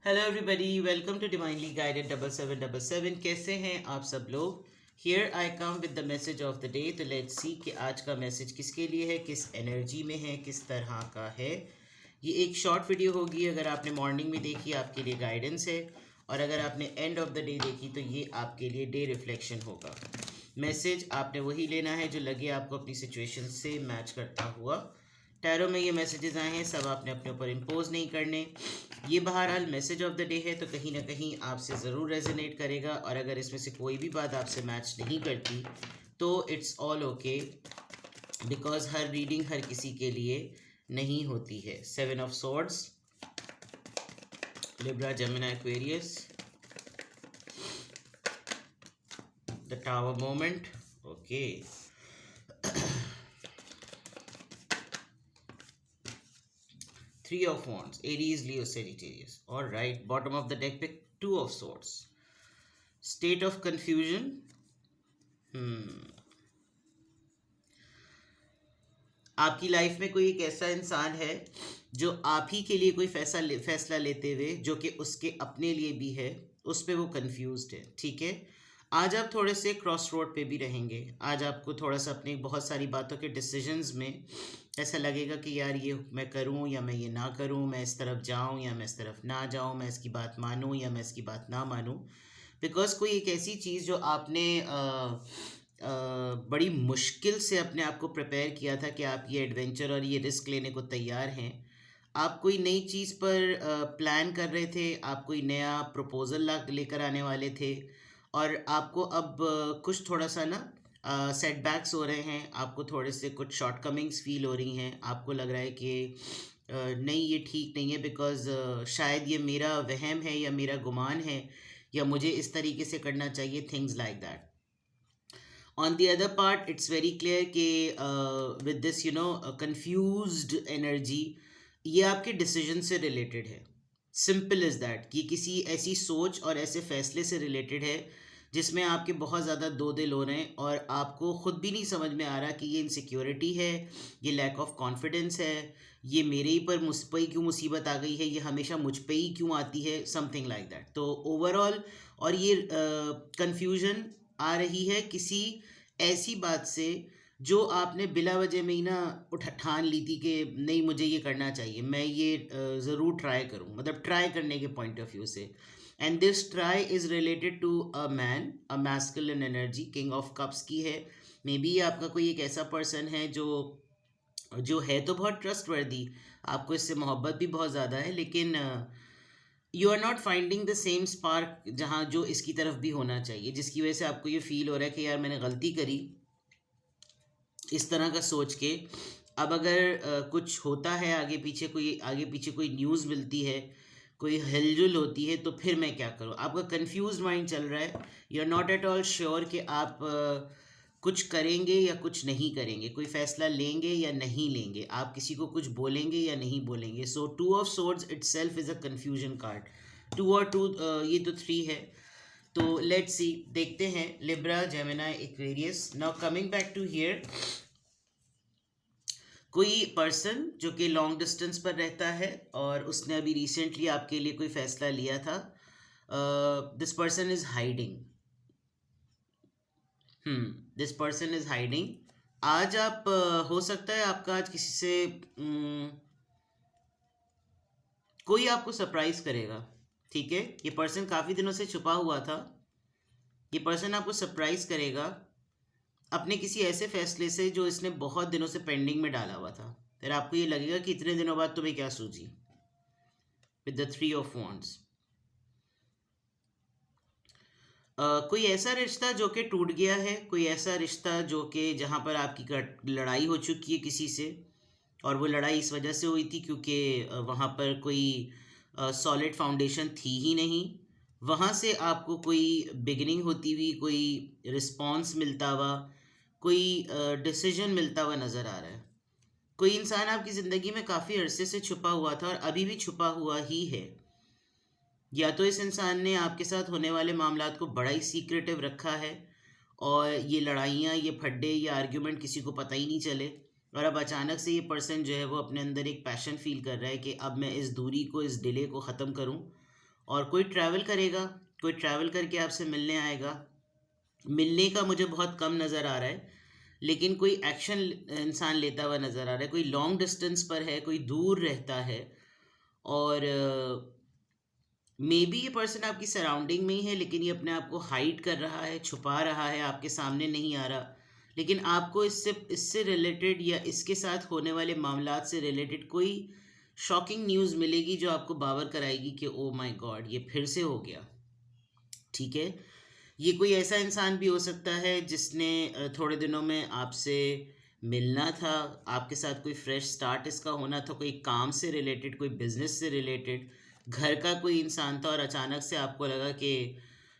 Hello everybody, welcome to divinely guided 7777। कैसे हैं आप सब लोग। Here I come with the message of the day. तो लेट्स सी कि आज का मैसेज किसके लिए है, किस एनर्जी में है, किस तरह का है। ये एक शॉर्ट वीडियो होगी। अगर आपने मॉर्निंग में देखी आपके लिए गाइडेंस है, और अगर आपने एंड ऑफ द डे देखी तो ये आपके लिए डे रिफ्लेक्शन होगा। मैसेज आपने वही लेना है जो लगे आपको अपनी सिचुएशन से मैच करता हुआ। टैरो में ये मैसेजेस आए हैं, सब आपने अपने ऊपर इम्पोज नहीं करने। ये बहरहाल मैसेज ऑफ द डे है, तो कहीं ना कहीं आपसे ज़रूर रेजोनेट करेगा। और अगर इसमें से कोई भी बात आपसे मैच नहीं करती तो इट्स ऑल ओके, बिकॉज हर रीडिंग हर किसी के लिए नहीं होती है। 7 of swords, Libra, Gemini, Aquarius, the tower moment, okay. 3 of Wands, Aries, Leo, Sagittarius. All right, bottom of the deck pick 2 of Swords. State of confusion. आपकी life में कोई एक ऐसा इंसान है जो आप ही के लिए कोई फैसला लेते हुए, जो कि उसके अपने लिए भी है, उस पर वो कंफ्यूज्ड है। ठीक है, आज आप थोड़े से क्रॉस रोड पे भी रहेंगे। आज आपको थोड़ा सा अपनी बहुत सारी बातों के डिसीजंस में ऐसा लगेगा कि यार ये मैं करूं या मैं ये ना करूं, मैं इस तरफ जाऊं या मैं इस तरफ ना जाऊं, मैं इसकी बात मानूं या मैं इसकी बात ना मानूं। बिकॉज कोई एक ऐसी चीज़ जो आपने बड़ी मुश्किल से अपने आप को प्रिपेयर किया था कि आप ये एडवेंचर और ये रिस्क लेने को तैयार हैं। आप कोई नई चीज़ पर प्लान कर रहे थे, आप कोई नया प्रपोज़ल लेकर आने वाले थे, और आपको अब कुछ थोड़ा सा ना सेटबैक्स हो रहे हैं, आपको थोड़े से कुछ शॉर्टकमिंग्स फील हो रही हैं। आपको लग रहा है कि नहीं ये ठीक नहीं है, बिकॉज़ शायद ये मेरा वहम है या मेरा गुमान है, या मुझे इस तरीके से करना चाहिए, things like that. On the other part it's very clear कि विद दिस कंफ्यूज्ड एनर्जी, ये आपके डिसीजन से रिलेटेड है। सिंपल इज़ दैट कि किसी ऐसी सोच और ऐसे फैसले से रिलेटेड है जिसमें आपके बहुत ज़्यादा दो दिल हो रहे हैं, और आपको ख़ुद भी नहीं समझ में आ रहा कि ये इनसिक्योरिटी है, ये लैक ऑफ कॉन्फिडेंस है, ये मेरे ही पर मुझ पर ही क्यों मुसीबत आ गई है, ये हमेशा मुझ पे ही क्यों आती है, समथिंग लाइक दैट। तो ओवरऑल, और ये कन्फ्यूजन आ रही है किसी ऐसी बात से जो आपने बिला वजह में ही ना ठान ली थी कि नहीं मुझे ये करना चाहिए, मैं ये ज़रूर ट्राई करूँ, मतलब ट्राई करने के पॉइंट ऑफ व्यू से। And this try is related to a man, a masculine energy, king of cups की है। मे बी आपका कोई एक ऐसा पर्सन है जो जो है तो बहुत ट्रस्टवर्दी, आपको इससे मोहब्बत भी बहुत ज़्यादा है, लेकिन you are not finding the same spark जहाँ जो इसकी तरफ भी होना चाहिए, जिसकी वजह से आपको ये फील हो रहा है कि यार मैंने गलती करी इस तरह का सोच के। अब अगर कुछ होता है आगे पीछे कोई न्यूज़ मिलती है, कोई हिलजुल होती है, तो फिर मैं क्या करूँ। आपका कंफ्यूज माइंड चल रहा है, you are not at all sure कि आप कुछ करेंगे या कुछ नहीं करेंगे, कोई फैसला लेंगे या नहीं लेंगे, आप किसी को कुछ बोलेंगे या नहीं बोलेंगे। सो 2 of swords it self is a confusion card. 2 और 2, ये तो 3 है। तो लेट्स सी, देखते हैं। Libra, Gemini, Aquarius. Now coming back to here, कोई पर्सन जो कि लॉन्ग डिस्टेंस पर रहता है और उसने अभी रिसेंटली आपके लिए कोई फैसला लिया था। This person is hiding. This person is hiding. आज आप हो सकता है आपका आज किसी से कोई आपको सरप्राइज करेगा। ठीक है, ये पर्सन काफ़ी दिनों से छुपा हुआ था, ये पर्सन आपको सरप्राइज करेगा अपने किसी ऐसे फैसले से जो इसने बहुत दिनों से पेंडिंग में डाला हुआ था। फिर आपको ये लगेगा कि इतने दिनों बाद तुम्हें क्या सूझी, विद द 3 ऑफ वॉन्ड्स। कोई ऐसा रिश्ता जो कि टूट गया है, कोई ऐसा रिश्ता जो कि जहाँ पर आपकी लड़ाई हो चुकी है किसी से, और वो लड़ाई इस वजह से हुई थी क्योंकि वहाँ पर कोई सॉलिड फाउंडेशन थी ही नहीं। वहाँ से आपको कोई बिगिनिंग होती हुई, कोई रिस्पॉन्स मिलता हुआ, कोई डिसीजन मिलता हुआ नज़र आ रहा है। कोई इंसान आपकी ज़िंदगी में काफ़ी अरसे से छुपा हुआ था और अभी भी छुपा हुआ ही है। या तो इस इंसान ने आपके साथ होने वाले मामलात को बड़ा ही सीक्रेटिव रखा है, और ये लड़ाइयाँ, ये फड्डे, ये आर्ग्यूमेंट किसी को पता ही नहीं चले, और अब अचानक से ये पर्सन जो है वो अपने अंदर एक पैशन फील कर रहा है कि अब मैं इस दूरी को, इस डिले को ख़त्म करूं, और कोई ट्रैवल करेगा, कोई ट्रैवल करके आपसे मिलने आएगा। मिलने का मुझे बहुत कम नज़र आ रहा है, लेकिन कोई एक्शन इंसान लेता हुआ नज़र आ रहा है। कोई लॉन्ग डिस्टेंस पर है, कोई दूर रहता है, और मे बी ये पर्सन आपकी सराउंडिंग में ही है, लेकिन ये अपने आप को हाइड कर रहा है, छुपा रहा है, आपके सामने नहीं आ रहा। लेकिन आपको इससे रिलेटेड या इसके साथ होने वाले मामलात से रिलेटेड कोई शॉकिंग न्यूज़ मिलेगी जो आपको बावर कराएगी कि ओ माय गॉड, ये फिर से हो गया। ठीक है, ये कोई ऐसा इंसान भी हो सकता है जिसने थोड़े दिनों में आपसे मिलना था, आपके साथ कोई फ्रेश स्टार्ट इसका होना था, कोई काम से रिलेटेड, कोई बिजनेस से रिलेटेड, घर का कोई इंसान था, और अचानक से आपको लगा कि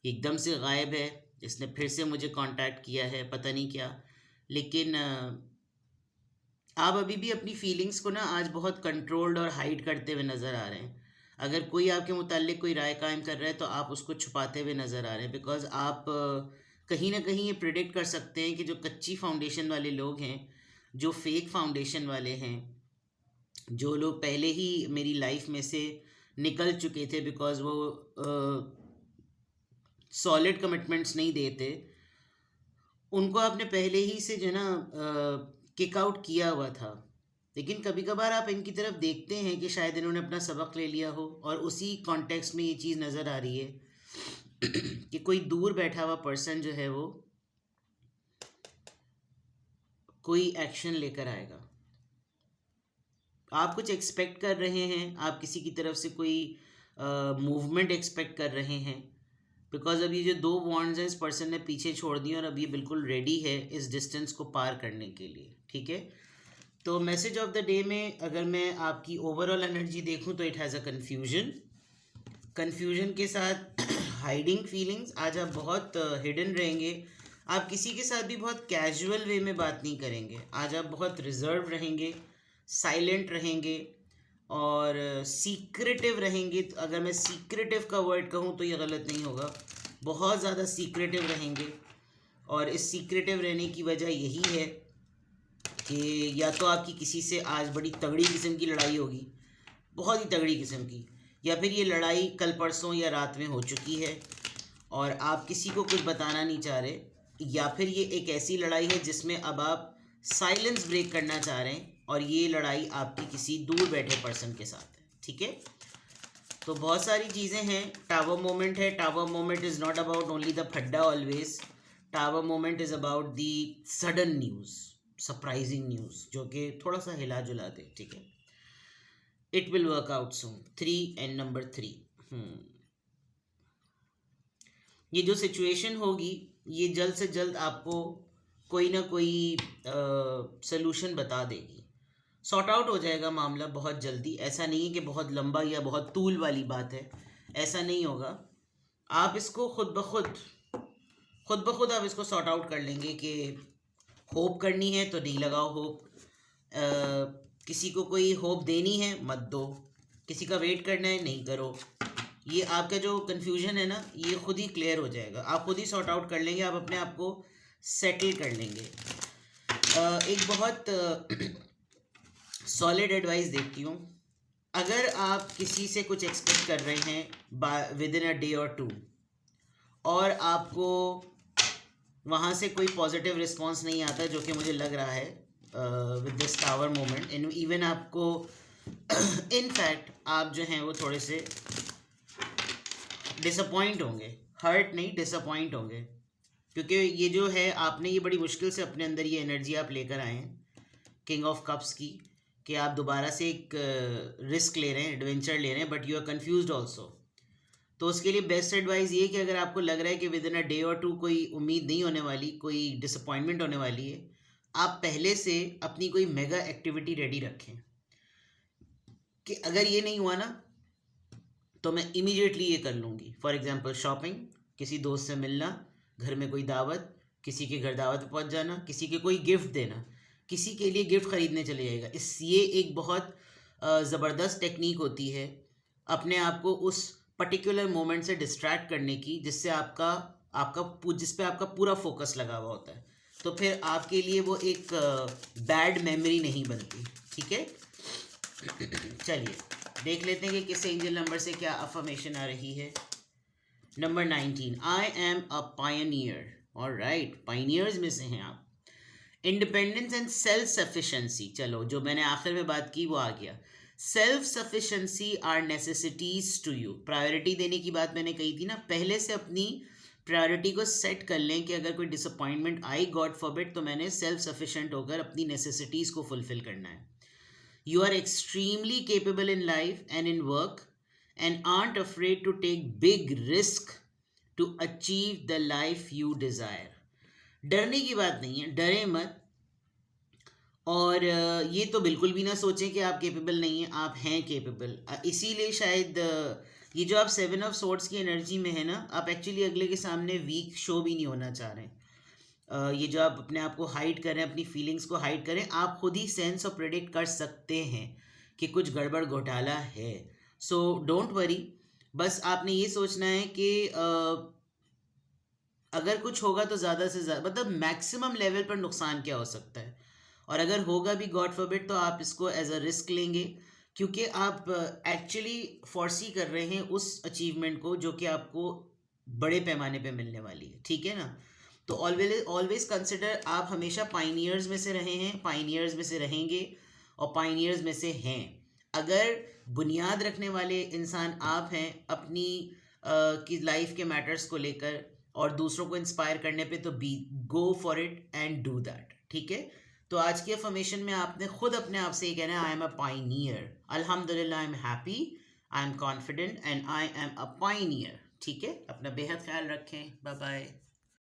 एकदम से गायब है, इसने फिर से मुझे कांटेक्ट किया है, पता नहीं क्या। लेकिन आप अभी भी अपनी फीलिंग्स को ना आज बहुत कंट्रोल्ड और हाइड करते हुए नज़र आ रहे हैं। अगर कोई आपके मुताल्लिक कोई राय कायम कर रहा है तो आप उसको छुपाते हुए नज़र आ रहे हैं, बिकॉज़ आप कहीं ना कहीं ये प्रिडिक्ट कर सकते हैं कि जो कच्ची फाउंडेशन वाले लोग हैं, जो फेक फाउंडेशन वाले हैं, जो लोग पहले ही मेरी लाइफ में से निकल चुके थे बिकॉज़ वो सॉलिड कमिटमेंट्स नहीं देते, उनको आपने पहले ही से जो है ना किक आउट किया हुआ था। लेकिन कभी कभार आप इनकी तरफ देखते हैं कि शायद इन्होंने अपना सबक ले लिया हो, और उसी कॉन्टेक्स्ट में ये चीज़ नज़र आ रही है कि कोई दूर बैठा हुआ पर्सन जो है वो कोई एक्शन लेकर आएगा। आप कुछ एक्सपेक्ट कर रहे हैं, आप किसी की तरफ से कोई मूवमेंट एक्सपेक्ट कर रहे हैं, बिकॉज अब ये जो 2 वॉन्ड्स हैं इस पर्सन ने पीछे छोड़ दिए, और अब ये बिल्कुल रेडी है इस डिस्टेंस को पार करने के लिए। ठीक है, तो मैसेज ऑफ द डे में अगर मैं आपकी ओवरऑल एनर्जी देखूं तो इट हैज़ अ कन्फ्यूजन के साथ हाइडिंग फीलिंग्स। आज आप बहुत हिडन रहेंगे, आप किसी के साथ भी बहुत कैजुअल वे में बात नहीं करेंगे। आज आप बहुत रिजर्व रहेंगे, साइलेंट रहेंगे, और सीक्रेटिव रहेंगे। तो अगर मैं सीक्रेटिव का वर्ड कहूँ तो ये गलत नहीं होगा, बहुत ज़्यादा सीक्रेटिव रहेंगे। और इस सीक्रेटिव रहने की वजह यही है कि या तो आपकी किसी से आज बड़ी तगड़ी किस्म की लड़ाई होगी, बहुत ही तगड़ी किस्म की, या फिर ये लड़ाई कल परसों या रात में हो चुकी है और आप किसी को कुछ बताना नहीं चाह रहे, या फिर ये एक ऐसी लड़ाई है जिसमें अब आप साइलेंस ब्रेक करना चाह रहे हैं, और ये लड़ाई आपकी किसी दूर बैठे पर्सन के साथ है। ठीक है, तो बहुत सारी चीज़ें हैं। टावर मोमेंट है, tower moment is not about only the फड्डा always, tower moment is about the sudden news, surprising news जो कि थोड़ा सा हिला जुला दे। ठीक है, it will work out soon. 3 and number 3, ये जो सिचुएशन होगी ये जल्द से जल्द आपको कोई ना कोई सलूशन बता देगी, सॉर्ट आउट हो जाएगा मामला बहुत जल्दी। ऐसा नहीं है कि बहुत लंबा या बहुत तूल वाली बात है, ऐसा नहीं होगा। आप इसको खुद ब खुद आप इसको सॉर्ट आउट कर लेंगे कि होप करनी है तो नहीं लगाओ होप, किसी को कोई होप देनी है मत दो, किसी का वेट करना है नहीं करो। ये आपका जो कन्फ्यूजन है ना ये खुद ही क्लियर हो जाएगा, आप खुद ही सॉर्ट आउट कर लेंगे, आप अपने आप को सेटल कर लेंगे। एक बहुत सॉलिड एडवाइस देती हूँ। अगर आप किसी से कुछ एक्सपेक्ट कर रहे हैं विद इन अ डे और 2 और आपको वहाँ से कोई पॉजिटिव रिस्पॉन्स नहीं आता, जो कि मुझे लग रहा है with this tower moment, even आपको इनफैक्ट आप जो हैं वो थोड़े से डिसअपॉइंट होंगे, हर्ट नहीं डिसअपॉइंट होंगे, क्योंकि ये जो है आपने ये बड़ी मुश्किल से अपने अंदर ये एनर्जी आप लेकर आए हैं किंग ऑफ कप्स की, कि आप दोबारा से एक रिस्क ले रहे हैं, एडवेंचर ले रहे हैं, but you are confused also. तो उसके लिए बेस्ट एडवाइस ये कि अगर आपको लग रहा है कि विद इन अ डे और 2 कोई उम्मीद नहीं होने वाली, कोई डिसअपॉइंटमेंट होने वाली है, आप पहले से अपनी कोई मेगा एक्टिविटी रेडी रखें कि अगर ये नहीं हुआ ना तो मैं इमीडिएटली ये कर लूँगी। फॉर एग्जांपल शॉपिंग, किसी दोस्त से मिलना, घर में कोई दावत, किसी के घर दावत पहुंच जाना, किसी के कोई गिफ्ट देना, किसी के लिए गिफ्ट खरीदने चले जाएगा। ये एक बहुत ज़बरदस्त टेक्निक होती है अपने आप को उस पर्टिकुलर मोमेंट से डिस्ट्रैक्ट करने की, जिससे जिस पे आपका पूरा फोकस लगा हुआ होता है, तो फिर आपके लिए वो एक बैड मेमोरी नहीं बनती। ठीक है, चलिए देख लेते हैं कि किस एंजल नंबर से क्या अफर्मेशन आ रही है। Number 19, I am a Pioneer. Alright, pioneers में से हैं आप। इंडिपेंडेंस एंड सेल्फ सफिशेंसी, चलो जो मैंने आखिर में बात की वो आ गया। Self sufficiency are necessities to you, priority देने की बात मैंने कही थी ना, पहले से अपनी प्रायोरिटी को सेट कर लें कि अगर कोई डिसअपॉइंटमेंट आई, गॉड फॉरबिड, तो मैंने सेल्फ सफिशेंट होकर अपनी नेसेसिटीज़ को फुलफिल करना है। You are extremely capable in life and in work and aren't afraid to take big risk to achieve the life you desire. डरने की बात नहीं है, डरे मत। और ये तो बिल्कुल भी ना सोचें कि आप केपेबल नहीं हैं, आप हैं केपेबल। इसीलिए शायद ये जो आप 7 ऑफ सोर्ड्स की एनर्जी में है ना, आप एक्चुअली अगले के सामने वीक शो भी नहीं होना चाह रहे हैं। ये जो आप अपने आप को हाइड करें, अपनी फीलिंग्स को हाइड करें, आप खुद ही सेंस और प्रेडिक्ट कर सकते हैं कि कुछ गड़बड़ घोटाला है। सो डोंट वरी, बस आपने ये सोचना है कि अगर कुछ होगा तो ज़्यादा से ज़्यादा, मतलब मैक्सिमम लेवल पर नुकसान क्या हो सकता है, और अगर होगा भी गॉड फॉरबिड, तो आप इसको एज अ रिस्क लेंगे, क्योंकि आप एक्चुअली फोर्सी कर रहे हैं उस अचीवमेंट को जो कि आपको बड़े पैमाने पे मिलने वाली है। ठीक है ना? तो ऑलवेज ऑलवेज कंसिडर, आप हमेशा पाइनियर्स में से रहे हैं, पाइनियर्स में से रहेंगे और पाइनियर्स में से हैं। अगर बुनियाद रखने वाले इंसान आप हैं अपनी की लाइफ के मैटर्स को लेकर और दूसरों को इंस्पायर करने पे, तो be go for it and do that. ठीक है? तो आज की अफर्मेशन में आपने खुद अपने आप से ये कहना है, आई एम अ पाइनियर। अल्हम्दुलिल्लाह, I am happy, I am confident and I am a pioneer. ठीक है? अपना बेहद ख्याल रखें। Bye bye.